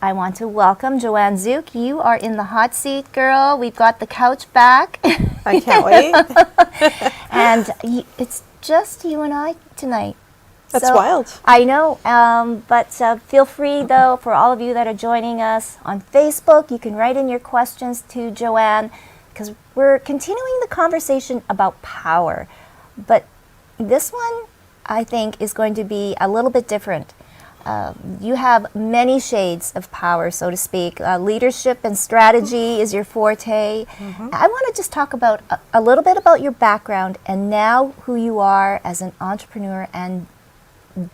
I want to welcome Joanne Zuk. You are in the hot seat, girl. We've got the couch back. I can't wait. And it's just you and I tonight. That's wild. I know, but feel free, though, for all of you that are joining us on Facebook, you can write in your questions to Joanne, because we're continuing the conversation about power. But this one, I think, is going to be a little bit different. You have many shades of power, so to speak. Leadership and strategy is your forte. I want to just talk about a little bit about your background and now who you are as an entrepreneur and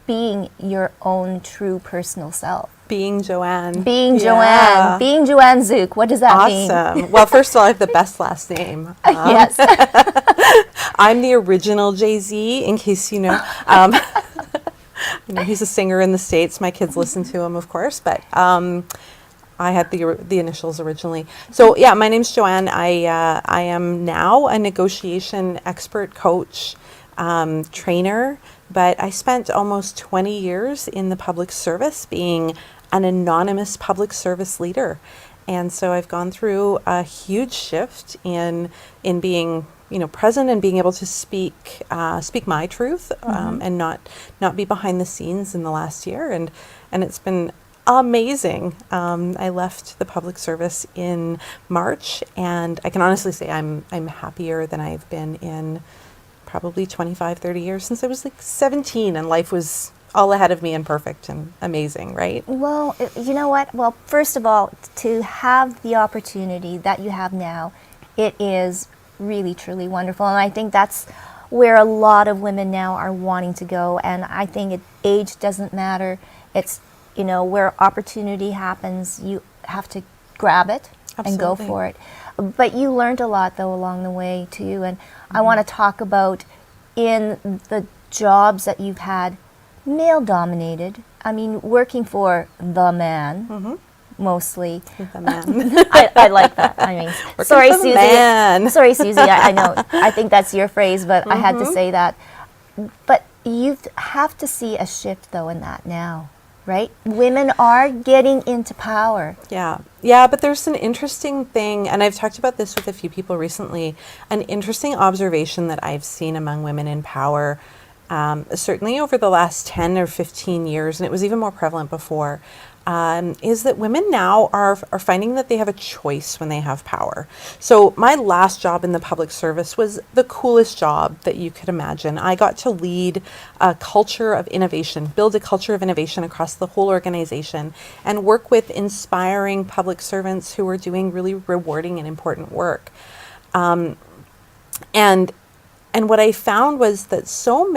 being your own true personal self. Being Joanne. Being Joanne. Being Joanne Zuk. What does that mean? Awesome. Well, first of all, I have the best last name. Yes. I'm the original Jay-Z, in case you know. You know, he's a singer in the States. My kids listen to him, of course, but I had the initials originally. So yeah, my name's Joanne. I am now a negotiation expert, coach, trainer, but I spent almost 20 years in the public service being an anonymous public service leader. And so I've gone through a huge shift in being, you know, present and being able to speak my truth, and not be behind the scenes in the last year. And it's been amazing. I left the public service in March, and I can honestly say I'm happier than I've been in probably 25, 30 years, since I was like 17 and life was all ahead of me and perfect and amazing, right? Well, you know what? Well, first of all, to have the opportunity that you have now, it is really, truly wonderful. And I think that's where a lot of women now are wanting to go. And I think age doesn't matter. It's, you know, where opportunity happens, you have to grab it. Absolutely. And go for it. But you learned a lot, though, along the way, too. And I want to talk about in the jobs that you've had, male-dominated. I mean, working for the man, mostly. The man. I like that. I mean, sorry, Susie. Man. Sorry, Susie. I know. I think that's your phrase, but I had to say that. But you have to see a shift, though, in that now. Right? Women are getting into power. Yeah, but there's an interesting thing, and I've talked about this with a few people recently, an interesting observation that I've seen among women in power, certainly over the last 10 or 15 years, and it was even more prevalent before, is that women now are finding that they have a choice when they have power. So my last job in the public service was the coolest job that you could imagine. I got to lead a culture of innovation, build a culture of innovation across the whole organization, and work with inspiring public servants who were doing really rewarding and important work. And what I found was that so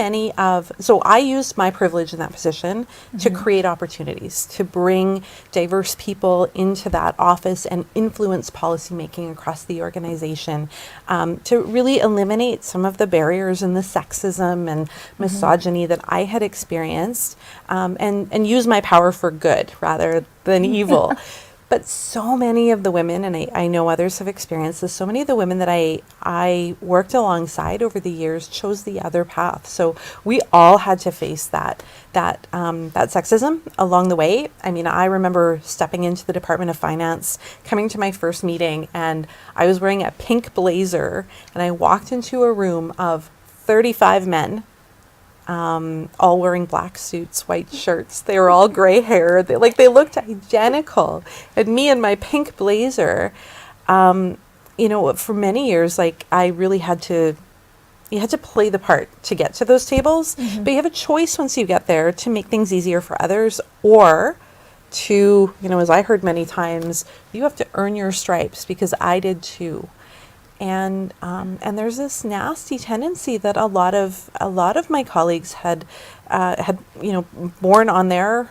I used my privilege in that position to create opportunities, to bring diverse people into that office and influence policymaking across the organization, to really eliminate some of the barriers and the sexism and misogyny that I had experienced, and use my power for good rather than evil. But so many of the women, and I know others have experienced this, so many of the women that I worked alongside over the years chose the other path. So we all had to face that sexism along the way. I mean, I remember stepping into the Department of Finance, coming to my first meeting, and I was wearing a pink blazer, and I walked into a room of 35 men, all wearing black suits, white shirts. They were all gray hair. They looked identical. And me in my pink blazer, you know, for many years, like I really you had to play the part to get to those tables, but you have a choice once you get there to make things easier for others, or to, you know, as I heard many times, you have to earn your stripes, because I did too. And there's this nasty tendency that a lot of my colleagues had you know, borne on their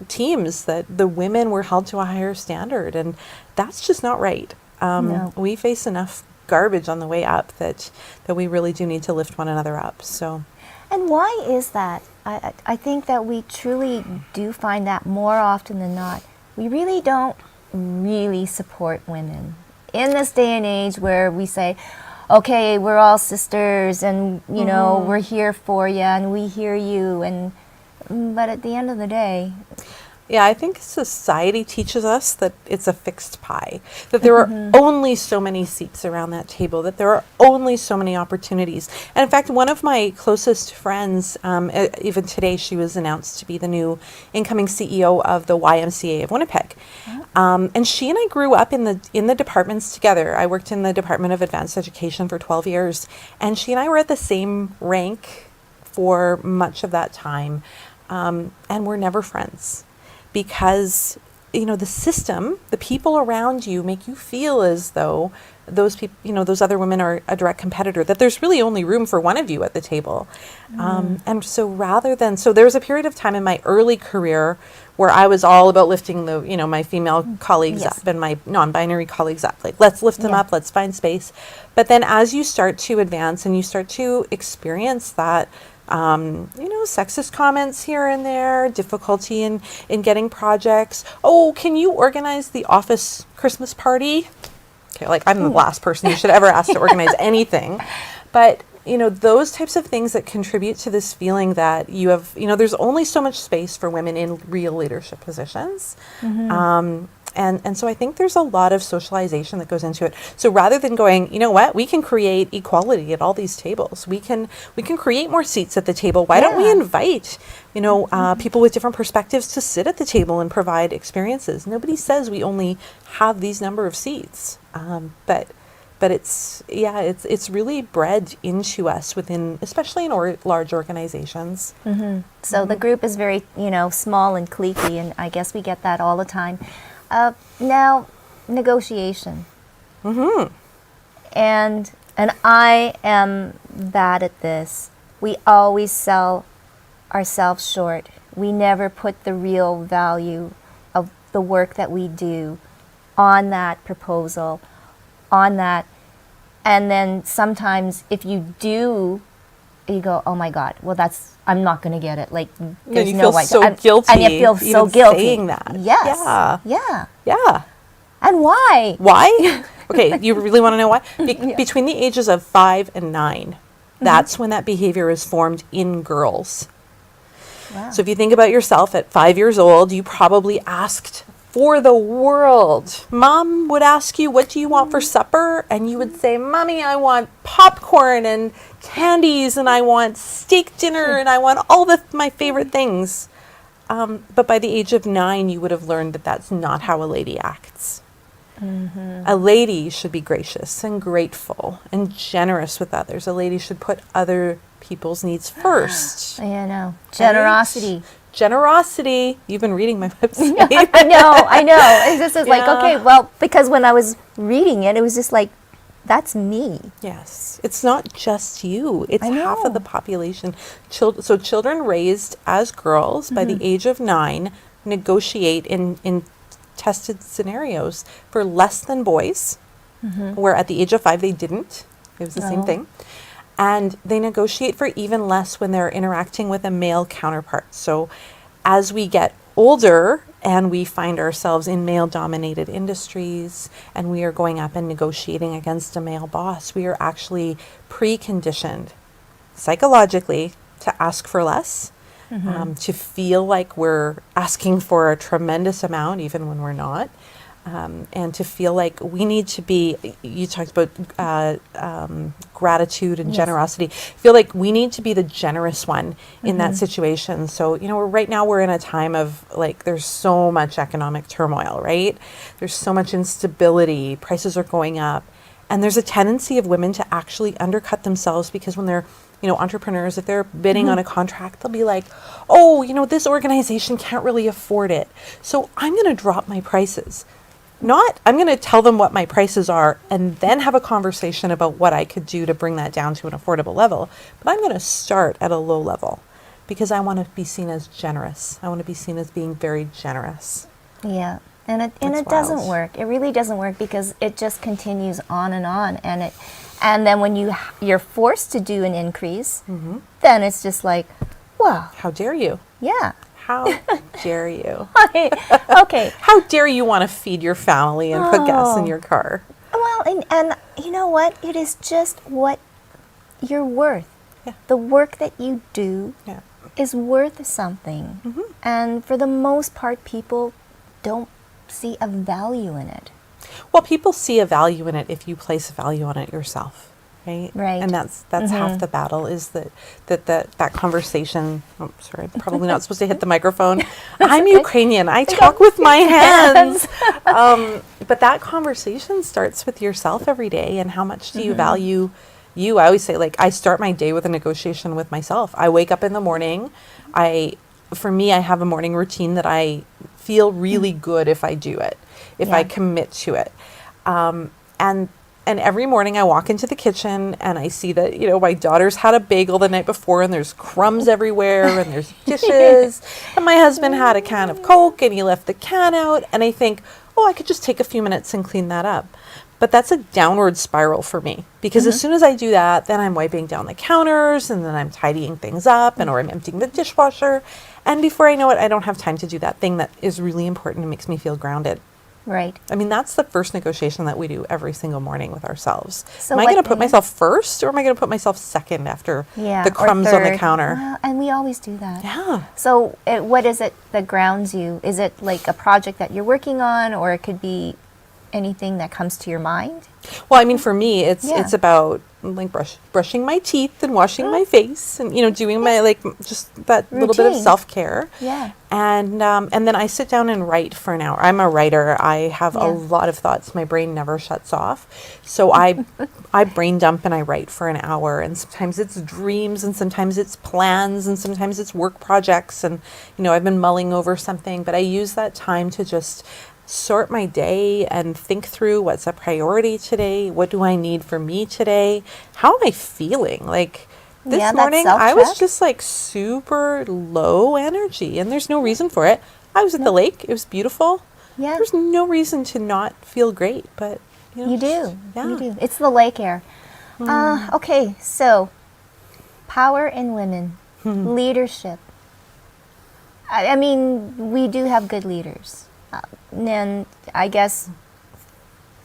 teams, that the women were held to a higher standard, and that's just not right. No. We face enough garbage on the way up that we really do need to lift one another up. So, and why is that? I think that we truly do find that more often than not, we really don't really support women. In this day and age where we say, okay, we're all sisters, and you know, we're here for you, and we hear you, but at the end of the day, Yeah, I think society teaches us that it's a fixed pie, that there are only so many seats around that table, that there are only so many opportunities. And in fact, one of my closest friends, even today, she was announced to be the new incoming CEO of the YMCA of Winnipeg. And she and I grew up in the departments together. I worked in the Department of Advanced Education for 12 years, and she and I were at the same rank for much of that time, and we're never friends. Because, the system, the people around you make you feel as though those people, those other women are a direct competitor, that there's really only room for one of you at the table. And so there was a period of time in my early career where I was all about lifting my female colleagues up and my non-binary colleagues up. Like, let's lift them up, let's find space. But then as you start to advance and you start to experience that, sexist comments here and there, difficulty in getting projects. Oh, can you organize the office Christmas party? Okay, like, I'm the last person you should ever ask to organize anything. But, those types of things that contribute to this feeling that you have, there's only so much space for women in real leadership positions. And so I think there's a lot of socialization that goes into it. So rather than going, you know what, we can create equality at all these tables. We can create more seats at the table. Why don't we invite, people with different perspectives to sit at the table and provide experiences? Nobody says we only have these number of seats, but it's really bred into us within, especially in large organizations. So the group is very, small and cliquey, and I guess we get that all the time. Now, negotiation. And I am bad at this. We always sell ourselves short. We never put the real value of the work that we do on that proposal, on that. And then sometimes if you do, you go, oh my God, well, I'm not going to get it. Like, there's you no feel way. so guilty. And you feel so even guilty. saying that. Yes. Yeah. And why? Why? Okay, you really want to know why? Between the ages of 5 and 9, that's when that behavior is formed in girls. Wow. So if you think about yourself at 5 years old, you probably asked for the world. Mom would ask you, what do you want for supper? And you would say, Mommy, I want popcorn and candies, and I want steak dinner, and I want all my favorite things. But by the age of 9, you would have learned that that's not how a lady acts. A lady should be gracious and grateful and generous with others. A lady should put other people's needs first. Generosity. Right? Generosity. You've been reading my website. I know. It's just like, okay, well, because when I was reading it, it was just like, that's me. Yes. It's not just you. It's half of the population. So children raised as girls by the age of 9 negotiate in tested scenarios for less than boys, where at the age of 5 they didn't. It was the same thing. And they negotiate for even less when they're interacting with a male counterpart. So as we get older and we find ourselves in male-dominated industries and we are going up and negotiating against a male boss, we are actually preconditioned psychologically to ask for less, to feel like we're asking for a tremendous amount even when we're not. And to feel like we need to be, you talked about gratitude and generosity, feel like we need to be the generous one in that situation. So, right now we're in a time of there's so much economic turmoil, right? There's so much instability, prices are going up. And there's a tendency of women to actually undercut themselves because when they're, entrepreneurs, if they're bidding on a contract, they'll be like, oh, this organization can't really afford it, so I'm going to drop my prices. Not, I'm going to tell them what my prices are and then have a conversation about what I could do to bring that down to an affordable level. But I'm going to start at a low level because I want to be seen as generous. I want to be seen as being very generous. Yeah. And it doesn't work. It really doesn't work because it just continues on. And then when you're forced to do an increase, then it's just like, wow. How dare you? Yeah. How dare you? Okay. How dare you want to feed your family and put gas in your car? Well, and you know what? It is just what you're worth. Yeah. The work that you do is worth something. And for the most part, people don't see a value in it. Well, people see a value in it if you place a value on it yourself, right? Right. And that's half the battle, is that conversation. Oh, sorry, I'm probably not supposed to hit the microphone. I'm Ukrainian. I talk with my hands. But that conversation starts with yourself every day, and how much do you value you? I always say, like, I start my day with a negotiation with myself. I wake up in the morning. For me, I have a morning routine that I feel really good if I do it, if I commit to it. And every morning I walk into the kitchen and I see that, my daughter's had a bagel the night before and there's crumbs everywhere and there's dishes. And my husband had a can of Coke and he left the can out. And I think, oh, I could just take a few minutes and clean that up. But that's a downward spiral for me, because as soon as I do that, then I'm wiping down the counters and then I'm tidying things up, or I'm emptying the dishwasher. And before I know it, I don't have time to do that thing that is really important and makes me feel grounded. Right. I mean, that's the first negotiation that we do every single morning with ourselves. So am I going to put myself first, or am I going to put myself second after the crumbs on the counter? Well, and we always do that. Yeah. So what is it that grounds you? Is it like a project that you're working on, or it could be anything that comes to your mind? Well, I mean, for me, it's about like brushing my teeth and washing my face, and doing my just that little bit of self-care. Yeah. And then I sit down and write for an hour. I'm a writer. I have a lot of thoughts. My brain never shuts off. So I brain dump and I write for an hour. And sometimes it's dreams, and sometimes it's plans, and sometimes it's work projects. And I've been mulling over something, but I use that time to just sort my day and think through what's a priority today. What do I need for me today? How am I feeling? Like this morning, I was just super low energy, and there's no reason for it. I was at the lake. It was beautiful. Yeah. There's no reason to not feel great, but you do. Yeah. You do. It's the lake air. Okay, so power in women, leadership. I mean, we do have good leaders. And I guess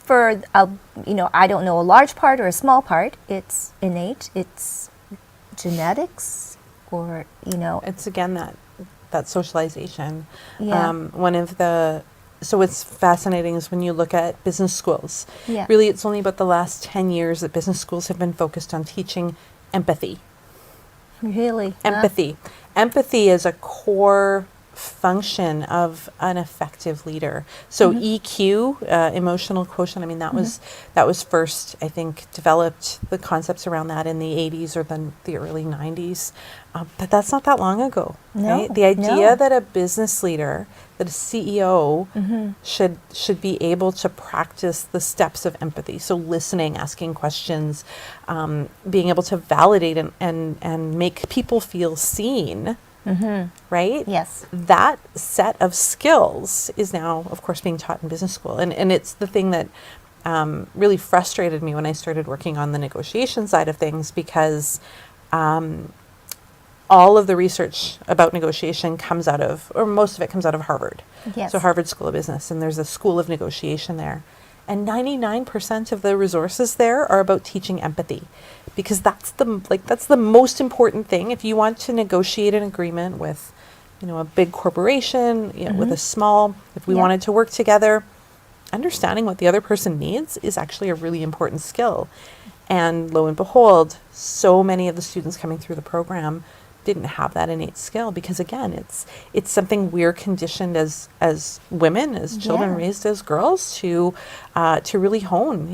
for, I don't know a large part or a small part, it's innate, it's genetics, or, It's again that socialization. Yeah. So what's fascinating is when you look at business schools, Yeah. really it's only about the last 10 years that business schools have been focused on teaching empathy. Really? Empathy. Empathy is a core function of an effective leader. So EQ, emotional quotient, I mean, that was first, I think, developed, the concepts around that in the 80s or the early 90s. But that's not that long ago, right? The idea that a business leader, that a CEO should be able to practice the steps of empathy. So listening, asking questions, being able to validate and make people feel seen. Right? Yes. That set of skills is now, of course, being taught in business school. And it's the thing that really frustrated me when I started working on the negotiation side of things, because all of the research about negotiation comes out of, or most of it comes out of Harvard. Yes. So Harvard School of Business, and there's a school of negotiation there. And 99% of the resources there are about teaching empathy, because that's the most important thing. If you want to negotiate an agreement with, a big corporation, with a small, if we wanted to work together, understanding what the other person needs is actually a really important skill. And lo and behold, so many of the students coming through the program didn't have that innate skill, because again, it's something we're conditioned as women, as children raised as girls to really hone,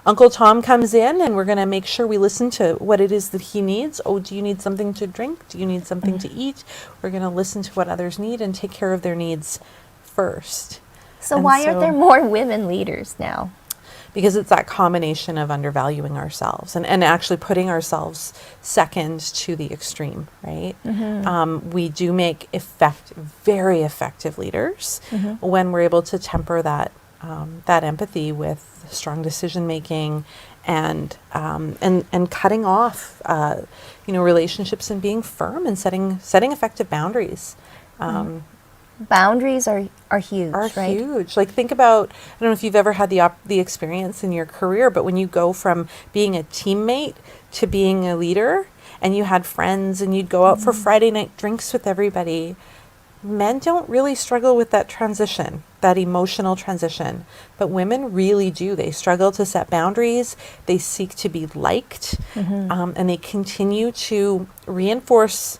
Uncle Tom comes in and we're going to make sure we listen to what it is that he needs. Oh, do you need something to drink? Do you need something to eat? We're going to listen to what others need and take care of their needs first. So why aren't there more women leaders now? Because it's that combination of undervaluing ourselves and actually putting ourselves second to the extreme, right? We do make very effective leaders when we're able to temper that empathy with strong decision making and cutting off relationships and being firm and setting effective boundaries. boundaries are huge, are right? huge. Like, think about, I don't know if you've ever had the experience in your career, but when you go from being a teammate to being a leader, and you had friends and you'd go out for Friday night drinks with everybody, men don't really struggle with that transition, that emotional transition, but women really do. They struggle to set boundaries. They seek to be liked, and they continue to reinforce,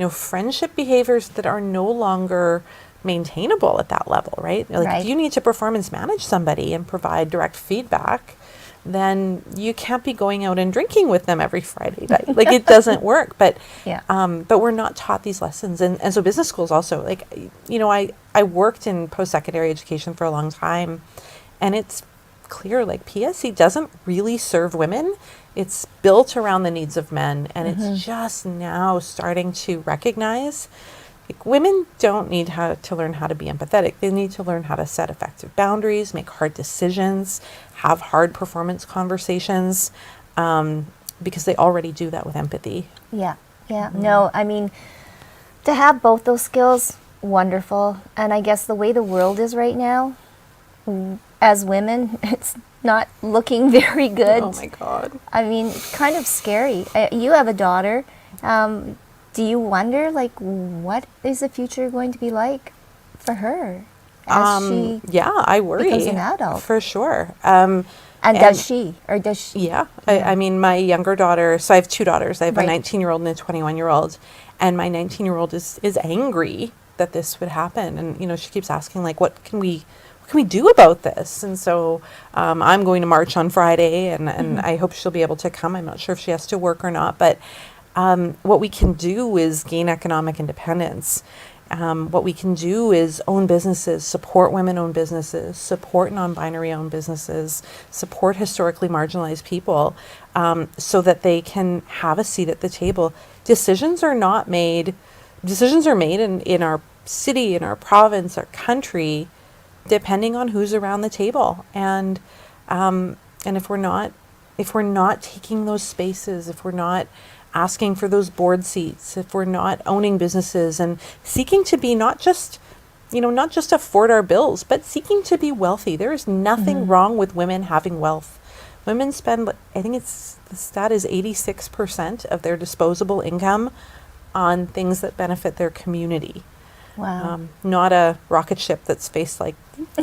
friendship behaviors that are no longer maintainable at that level, right? Like, Right. if you need to performance manage somebody and provide direct feedback, then you can't be going out and drinking with them every Friday night. Like, it doesn't work. But Yeah. but we're not taught these lessons, and so business schools also, like, I worked in post-secondary education for a long time, and it's clear, like, PSE doesn't really serve women. It's built around the needs of men, and it's just now starting to recognize, like, women don't need to learn how to be empathetic. They need to learn how to set effective boundaries, make hard decisions, have hard performance conversations, because they already do that with empathy. Yeah, yeah. No, I mean, to have both those skills, wonderful. And I guess the way the world is right now, as women, it's not looking very good. Oh my God. I mean, it's kind of scary. You have a daughter. Do you wonder, like, what is the future going to be like for her as she Yeah, I worry. becomes an adult? For sure. And does she? Or does she? Yeah. I mean, my younger daughter, so I have two daughters. I have Right. a 19-year-old and a 21-year-old. And my 19-year-old is angry that this would happen. And, she keeps asking, like, what can we do about this? And so I'm going to march on Friday, and I hope she'll be able to come. I'm not sure if she has to work or not. But what we can do is gain economic independence. What we can do is own businesses, support women-owned businesses, support non-binary owned businesses, support historically marginalized people, so that they can have a seat at the table. Decisions are made in our city, in our province, our country, depending on who's around the table. And if we're not taking those spaces, if we're not asking for those board seats, if we're not owning businesses and seeking to be not just afford our bills, but seeking to be wealthy. There is nothing wrong with women having wealth. Women spend, I think the stat is 86% of their disposable income on things that benefit their community. Wow. Not a rocket ship that's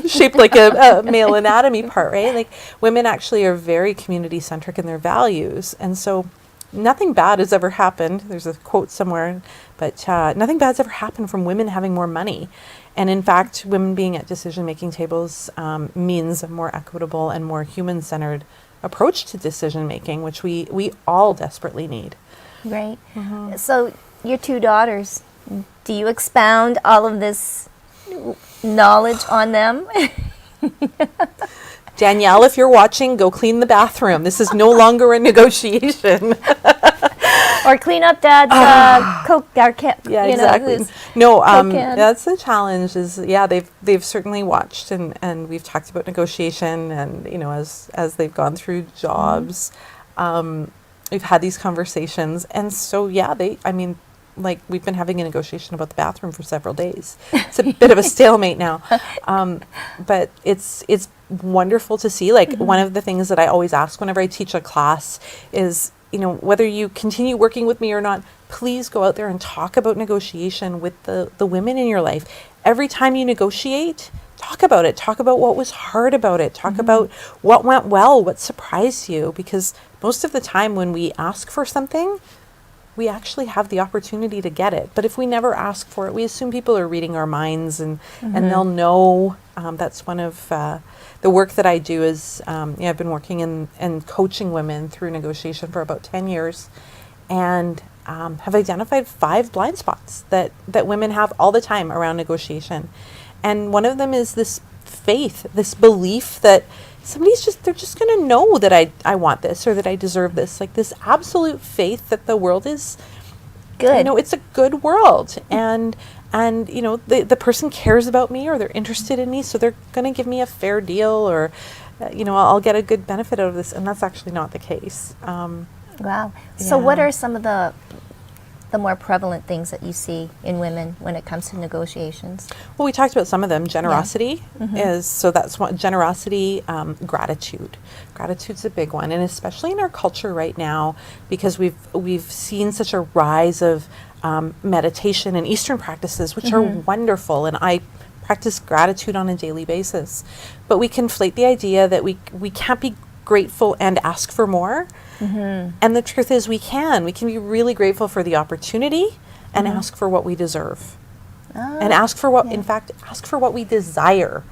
shaped like a male anatomy part, right? Like, women actually are very community centric in their values. And so nothing bad has ever happened. There's a quote somewhere, but nothing bad's ever happened from women having more money. And in fact, women being at decision-making tables means a more equitable and more human-centered approach to decision-making, which we all desperately need. Right. So your two daughters, do you expound all of this knowledge on them? Danielle, if you're watching, go clean the bathroom. This is no longer a negotiation. Or clean up Dad's Coke, our can. Yeah, exactly. can. That's the challenge. They've certainly watched, and we've talked about negotiation, and as they've gone through jobs, we've had these conversations, and so we've been having a negotiation about the bathroom for several days. It's a bit of a stalemate now, but it's wonderful to see. Like, one of the things that I always ask whenever I teach a class is, whether you continue working with me or not, please go out there and talk about negotiation with the women in your life. Every time you negotiate, talk about it. Talk about what was hard about it. Talk about what went well, what surprised you, because most of the time when we ask for something, we actually have the opportunity to get it. But if we never ask for it, we assume people are reading our minds and they'll know. That's one of the work that I do is, I've been working and coaching women through negotiation for about 10 years, and have identified 5 blind spots that women have all the time around negotiation. And one of them is this faith, this belief that they're just going to know that I want this or that I deserve this. Like, this absolute faith that the world is Good. it's a good world, and the person cares about me, or they're interested in me, so they're going to give me a fair deal, or I'll get a good benefit out of this. And that's actually not the case. Wow. So what are some of the the more prevalent things that you see in women when it comes to negotiations? Well, we talked about some of them. Generosity is, so that's one. Generosity, gratitude. Gratitude's a big one, and especially in our culture right now, because we've seen such a rise of meditation and Eastern practices, which are wonderful, and I practice gratitude on a daily basis. But we conflate the idea that we can't be grateful and ask for more. And the truth is we can be really grateful for the opportunity and ask for what we deserve. And ask for what, in fact, ask for what we desire.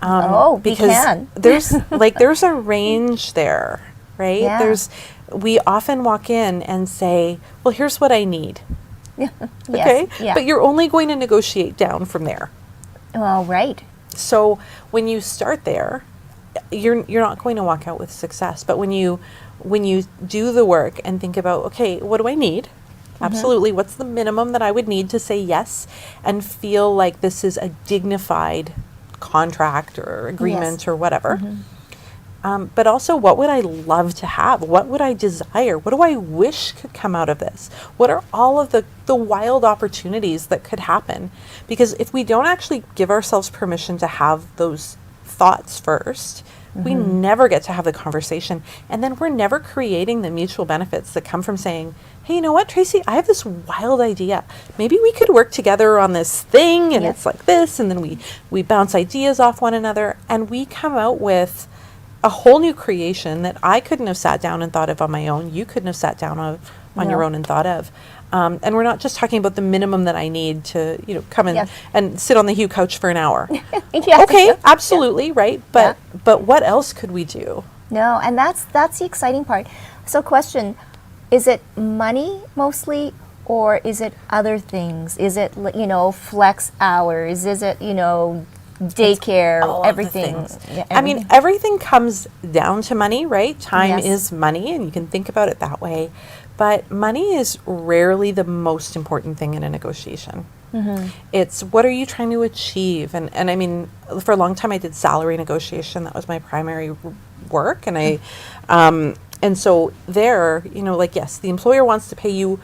We because can. there's a range there, right? Yeah. We often walk in and say, well, here's what I need. Yes. Okay. Yeah. But you're only going to negotiate down from there. Well, right. So when you start there, you're not going to walk out with success. But when you do the work and think about, okay, what do I need? Absolutely. What's the minimum that I would need to say yes and feel like this is a dignified contract or agreement or whatever? But also, what would I love to have? What would I desire? What do I wish could come out of this? What are all of the wild opportunities that could happen? Because if we don't actually give ourselves permission to have those thoughts first, we never get to have the conversation. And then we're never creating the mutual benefits that come from saying, hey, you know what, Tracy, I have this wild idea. Maybe we could work together on this thing, and it's like this, and then we bounce ideas off one another, and we come out with a whole new creation that I couldn't have sat down and thought of on my own. You couldn't have sat down on your own and thought of. And we're not just talking about the minimum that I need to, come in and sit on the Hue couch for an hour. Okay, absolutely, right? But what else could we do? No, and that's the exciting part. So question, is it money mostly, or is it other things? Is it, flex hours? Is it, daycare, everything? I mean, everything comes down to money, right? Time is money, and you can think about it that way. But money is rarely the most important thing in a negotiation. It's what are you trying to achieve? And I mean, for a long time I did salary negotiation. That was my primary work. And and so there, yes, the employer wants to pay you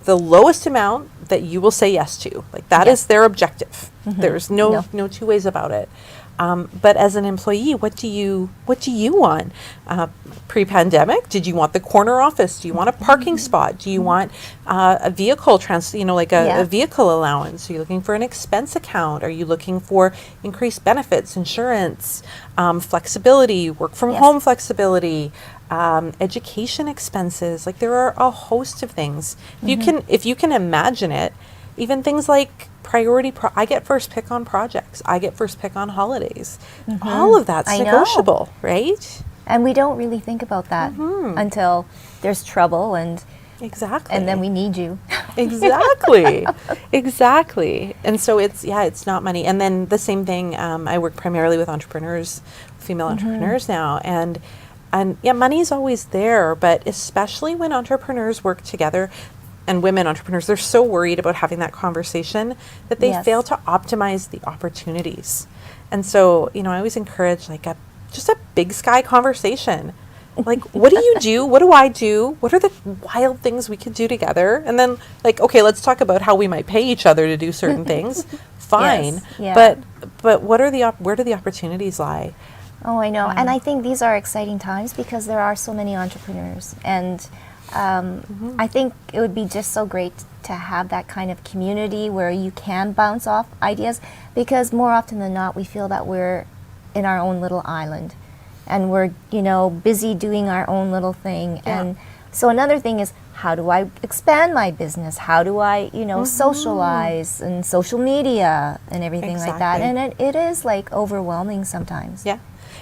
the lowest amount that you will say yes to. Like that is their objective. There's no two ways about it. But as an employee, what do you want? Pre-pandemic, did you want the corner office? Do you want a parking spot? Do you want a vehicle a vehicle allowance? Are you looking for an expense account? Are you looking for increased benefits, insurance, flexibility, work from home flexibility, education expenses? Like there are a host of things. If you can imagine it, even things like I get first pick on projects. I get first pick on holidays. All of that's negotiable, right? And we don't really think about that until there's trouble and then we need you. Exactly. And so it's not money. And then the same thing, I work primarily with entrepreneurs, female entrepreneurs now, and money is always there, but especially when entrepreneurs work together, and women entrepreneurs, they're so worried about having that conversation that they fail to optimize the opportunities. And so, I always encourage just a big sky conversation. Like, what do you do? What do I do? What are the wild things we could do together? And then okay, let's talk about how we might pay each other to do certain things. Fine. But where do the opportunities lie? Oh, I know. And I think these are exciting times because there are so many entrepreneurs, and I think it would be just so great to have that kind of community where you can bounce off ideas, because more often than not we feel that we're in our own little island and we're busy doing our own little thing. And so another thing is, how do I expand my business? How do I socialize and social media and everything like that? And it is overwhelming sometimes.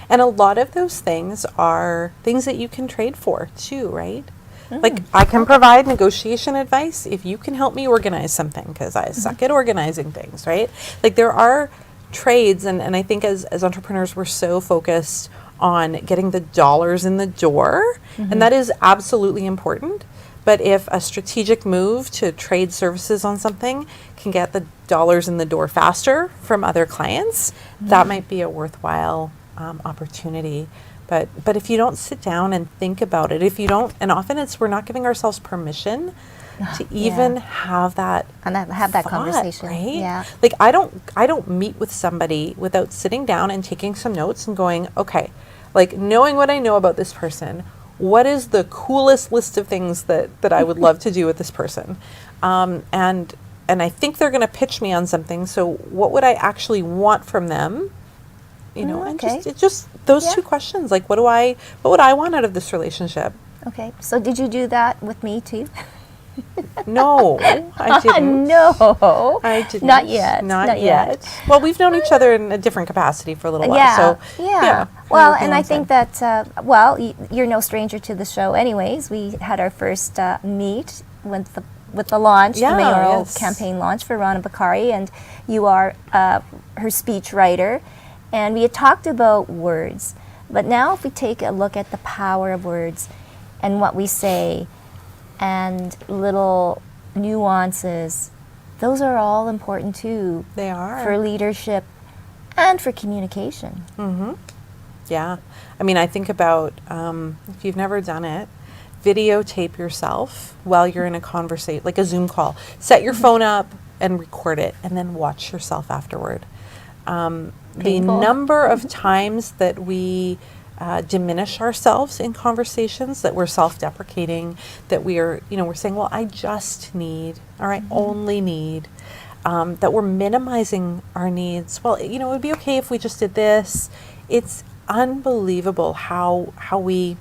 And a lot of those things are things that you can trade for too, right? Like, I can provide negotiation advice if you can help me organize something, because I suck at organizing things, right? Like, there are trades, and I think as entrepreneurs, we're so focused on getting the dollars in the door, and that is absolutely important. But if a strategic move to trade services on something can get the dollars in the door faster from other clients, that might be a worthwhile opportunity. But if you don't sit down and think about it, if you don't, and often it's we're not giving ourselves permission to even have that and have that thought, conversation, right? Yeah. Like I don't meet with somebody without sitting down and taking some notes and going, okay, like knowing what I know about this person, what is the coolest list of things that I would love to do with this person, and I think they're going to pitch me on something. So what would I actually want from them? You know, and just those two questions, like what would I want out of this relationship? Okay, so did you do that with me too? No, I didn't. No, I didn't. Not yet. Not yet. Well, we've known each other in a different capacity for a little while. Yeah, So yeah. Well, and I think that, you're no stranger to the show anyways. We had our first meet with the launch, the mayoral campaign launch for Rana Bakari, and you are her speech writer. And we had talked about words. But now if we take a look at the power of words and what we say and little nuances, those are all important too. They are. For leadership and for communication. Mm-hmm. Yeah. I mean, I think about, if you've never done it, videotape yourself while you're in a conversation, like a Zoom call. Set your phone up and record it, and then watch yourself afterward. The number of times that we diminish ourselves in conversations, that we're self-deprecating, that we're saying, well, I just need, or I only need, that we're minimizing our needs. Well, it would be okay if we just did this. It's unbelievable how we,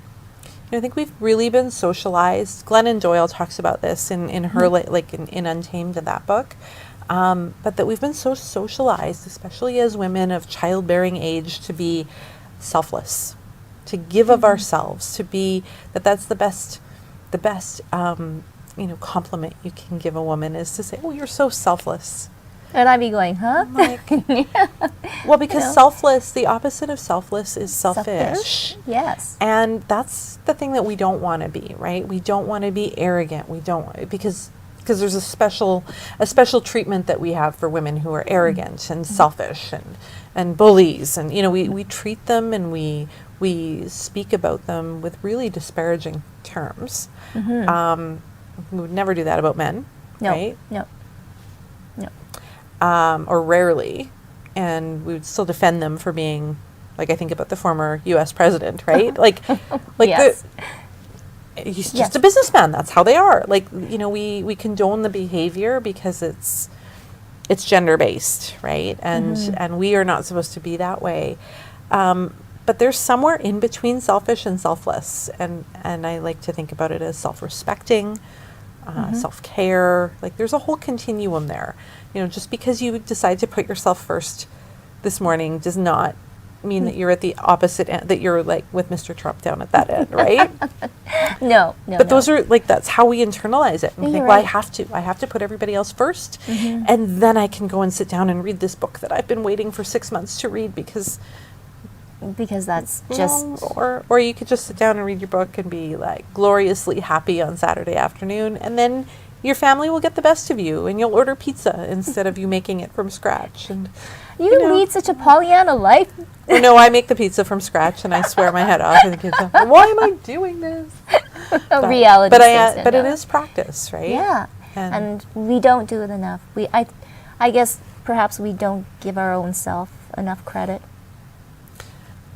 I think we've really been socialized. Glennon Doyle talks about this in her, in Untamed, in that book. But that we've been so socialized, especially as women of childbearing age, to be selfless, to give of ourselves, to be that's the best compliment you can give a woman is to say, "Oh, you're so selfless." And I'd be going, huh? Well, because selfless, the opposite of selfless is selfish. Yes. And that's the thing that we don't want to be, right? We don't want to be arrogant. We don't, because there's a special treatment that we have for women who are arrogant and selfish and bullies, and we treat them and we speak about them with really disparaging terms. We would never do that about men, right? No. Or rarely, and we would still defend them for being, like, I think about the former U.S. president, right? Yes. He's just a businessman. That's how they are. We condone the behavior because it's gender-based, right? And we are not supposed to be that way. But there's somewhere in between selfish and selfless. And I like to think about it as self-respecting, self-care. Like, there's a whole continuum there. Just because you decide to put yourself first this morning does not mean that you're at the opposite end, that you're like with Mr. Trump down at that end, right? No. But those are that's how we internalize it. And we think, well, right. I have to put everybody else first, and then I can go and sit down and read this book that I've been waiting for 6 months to read because that's just or you could just sit down and read your book and be like gloriously happy on Saturday afternoon, and then your family will get the best of you and you'll order pizza instead of you making it from scratch. And you lead such a Pollyanna life. No, I make the pizza from scratch and I swear my head off in the kitchen. Why am I doing this? Reality. But it is practice, right? Yeah. And we don't do it enough. I guess perhaps we don't give our own self enough credit.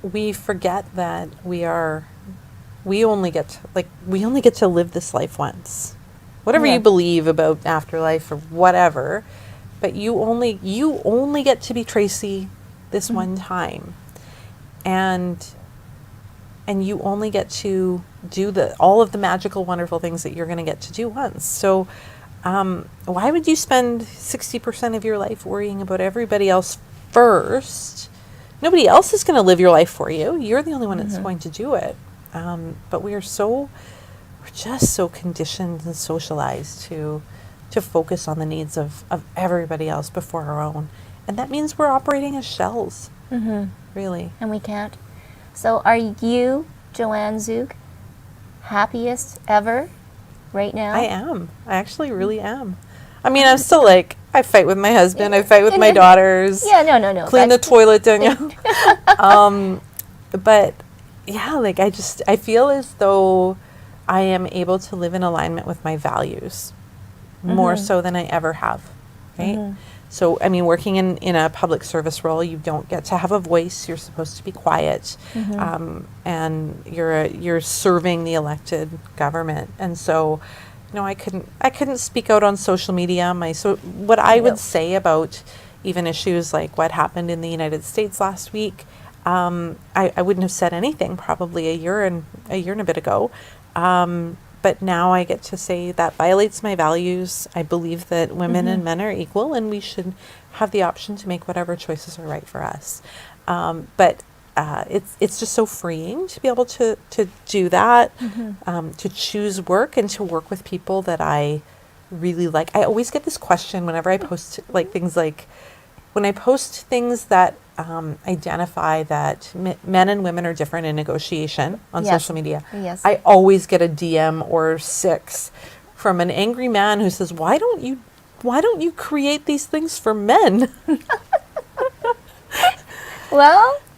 We forget that we only get to live this life once. Whatever you believe about afterlife or whatever, but you only get to be Tracy this one time, and you only get to do all of the magical, wonderful things that you're going to get to do once. So, why would you spend 60% of your life worrying about everybody else first? Nobody else is going to live your life for you. You're the only one that's going to do it. But we're just so conditioned and socialized to focus on the needs of everybody else before our own. And that means we're operating as shells, really. And we can't. So are you, Joanne Zuk, happiest ever right now? I am. I actually really am. I mean, I'm still I fight with my husband. I fight with my daughters. Yeah, no. Clean the toilet. But, yeah, like I feel as though I am able to live in alignment with my values more so than I ever have, right? So, I mean, working in a public service role, you don't get to have a voice. You're supposed to be quiet, and you're serving the elected government. And so, I couldn't speak out on social media. What I would say about even issues like what happened in the United States last week, I wouldn't have said anything probably a year and a bit ago. But now I get to say that violates my values. I believe that women and men are equal, and we should have the option to make whatever choices are right for us. But it's just so freeing to be able to do that, to choose work and to work with people that I really like. I always get this question whenever I post when I post things that identify that men and women are different in negotiation on social media. Yes. I always get a DM or 6 from an angry man who says, "Why don't you create these things for men?"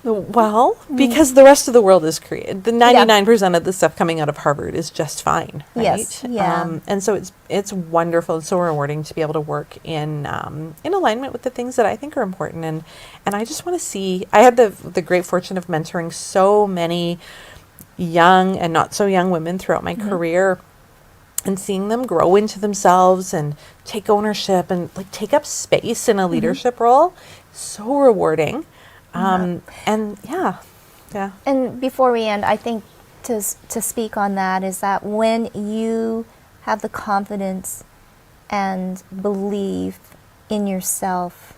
Well, because the rest of the world is created. The 99% of the stuff coming out of Harvard is just fine, right? Yes, yeah. And so it's wonderful. It's so rewarding to be able to work in alignment with the things that I think are important. And I just want to see. I had the great fortune of mentoring so many young and not so young women throughout my career, and seeing them grow into themselves and take ownership and take up space in a leadership role. So rewarding. And And before we end, I think to speak on that is that when you have the confidence and belief in yourself,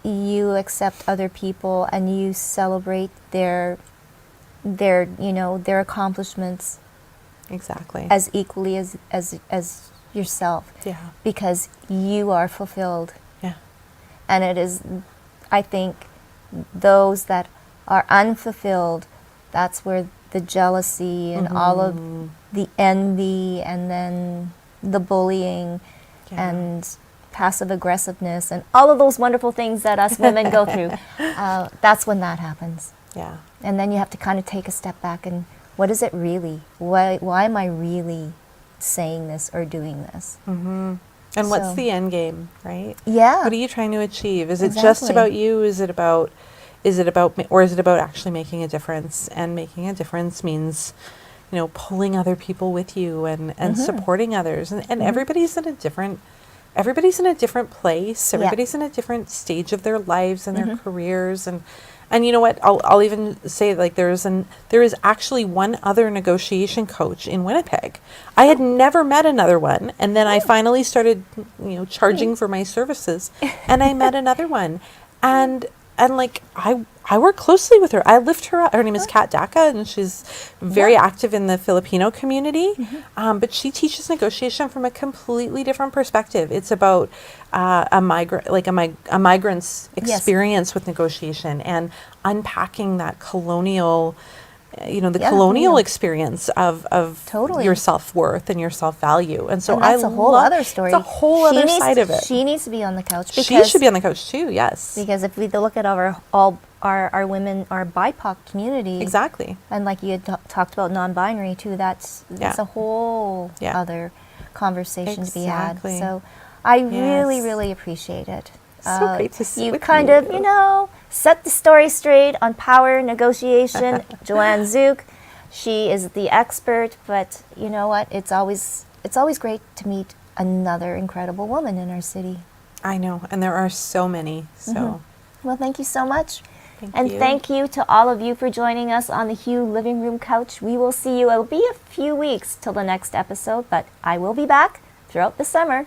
you accept other people and you celebrate their accomplishments exactly as equally as yourself. Yeah. Because you are fulfilled. Yeah. And it is, I think, those that are unfulfilled, that's where the jealousy and all of the envy and then the bullying and passive aggressiveness and all of those wonderful things that us women go through, that's when that happens. Yeah. And then you have to kind of take a step back and what is it really? Why am I really saying this or doing this? And what's the end game, right? Yeah. What are you trying to achieve? Is it just about you? Is it about or is it about actually making a difference? And making a difference means, pulling other people with you and supporting others. And everybody's in a different place. Everybody's in a different stage of their lives and their careers. And you know what? I'll even say there is actually one other negotiation coach in Winnipeg. I had never met another one, and then I finally started, charging for my services, and I met another one, and I work closely with her. I lift her up. Her name is Kat Daka, and she's very active in the Filipino community. But she teaches negotiation from a completely different perspective. It's about a migrant's experience with negotiation and unpacking that colonial, colonial experience of your self-worth and your self-value. And so that's a whole other story. It's a whole other side of it. She needs to be on the couch. She should be on the couch too, yes. Because if we look at our women, our BIPOC community. Exactly. And like you had talked about non-binary too, that's a whole other conversation to be had. So I really, really appreciate it. So great to see you. You kind of, set the story straight on power negotiation. Joanne Zuk, she is the expert, but you know what? It's always great to meet another incredible woman in our city. I know, and there are so many. So, well, thank you so much. Thank you. Thank you to all of you for joining us on the Hugh Living Room Couch. We will see you. It'll be a few weeks till the next episode, but I will be back throughout the summer.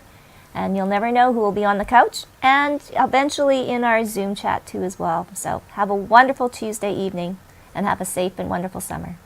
And you'll never know who will be on the couch and eventually in our Zoom chat too as well. So have a wonderful Tuesday evening and have a safe and wonderful summer.